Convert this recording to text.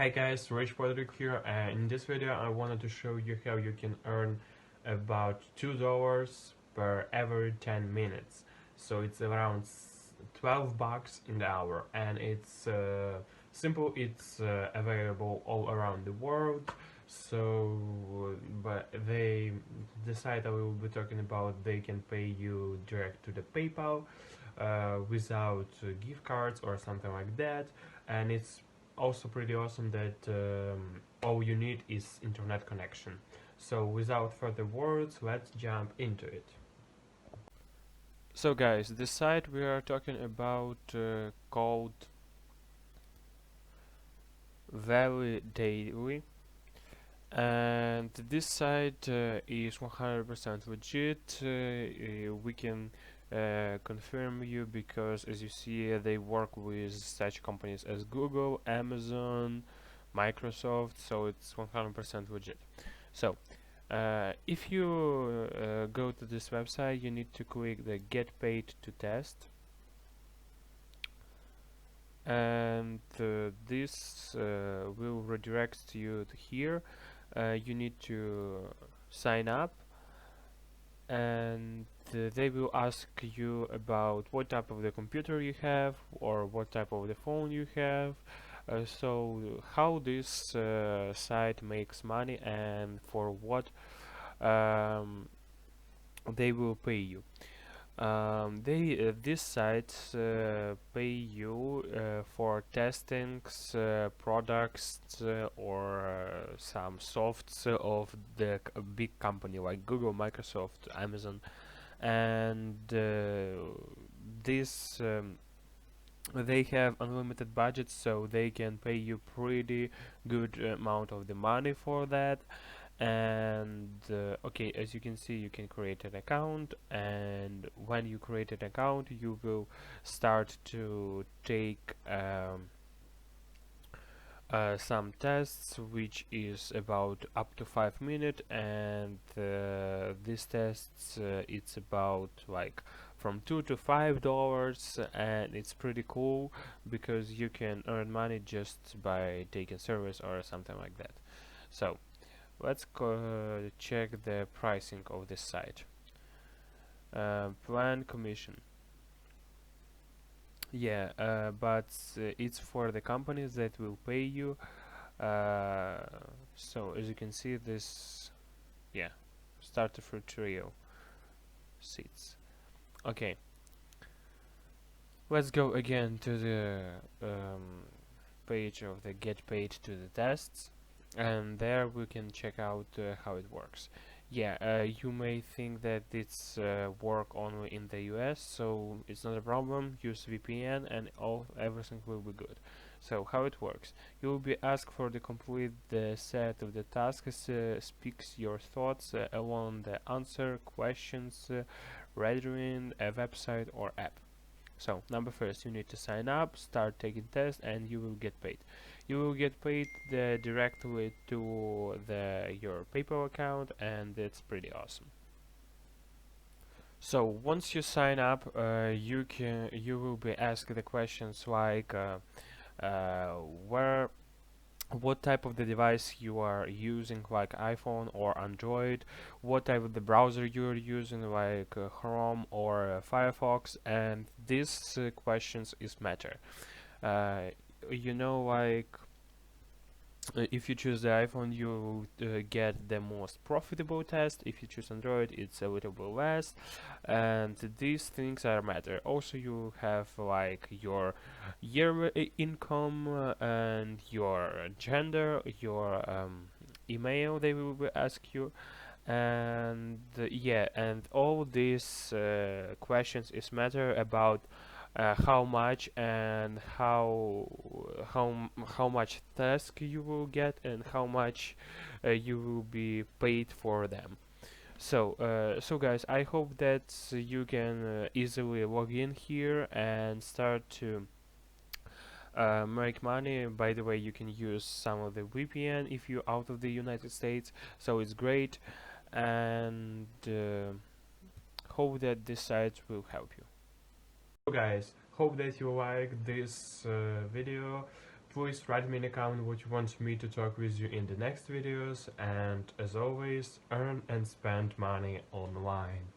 Hi guys, Rich Podrick here, and in this video I wanted to show you how you can earn about $2 per every 10 minutes. So it's around 12 bucks in the hour, and it's simple. It's available all around the world. So, but the site I will be talking about, they can pay you direct to the PayPal without gift cards or something like that, and it's also pretty awesome that all you need is internet connection. So without further words, let's jump into it. So guys, the site we are talking about called Valley Daily, and this site is 100% legit. We can confirm you because, as you see, they work with such companies as Google, Amazon, Microsoft, so it's 100% legit. So if you go to this website, you need to click the get paid to test, and this will redirect you to here. You need to sign up, and they will ask you about what type of the computer you have or what type of the phone you have, so how this site makes money and for what they will pay you. These sites pay you for testing products or some softs of the big company like Google, Microsoft, Amazon, and this they have unlimited budgets, so they can pay you pretty good amount of the money for that. And okay, as you can see, you can create an account, and when you create an account you will start to take some tests, which is about up to 5 minutes, and these tests it's about like from $2 to $5, and it's pretty cool because you can earn money just by taking service or something like that. So let's check the pricing of this site. Plan commission. Yeah, but it's for the companies that will pay you. Uh, so as you can see, this, yeah, starter for trio seats. Okay, let's go again to the page of the get paid to the tests, and there we can check out how it works. Yeah, you may think that it's work only in the US, so it's not a problem. Use VPN and everything will be good. So how it works: you will be asked for the complete the set of the tasks, speaks your thoughts along the answer questions, rendering a website or app. So number first, you need to sign up, start taking tests, and you will get paid. You will get paid directly to your PayPal account, and it's pretty awesome. So once you sign up, you will be asked the questions like where what type of the device you are using, like iPhone or Android, what type of the browser you're using, like Chrome or Firefox, and these questions is matter. Uh, like if you choose the iPhone, you get the most profitable test. If you choose Android, it's a little bit less, and these things are matter. Also, you have like your year income and your gender, your email. They will ask you, and yeah, and all these questions matter about how much and how much task you will get and how much you will be paid for them. So guys, I hope that you can easily log in here and start to make money. By the way, you can use some of the VPN if you're out of the United States, so it's great, and hope that this site will help you. So guys, hope that you like this video. please write me in a comment what you want me to talk with you in the next videos, and as always, earn and spend money online.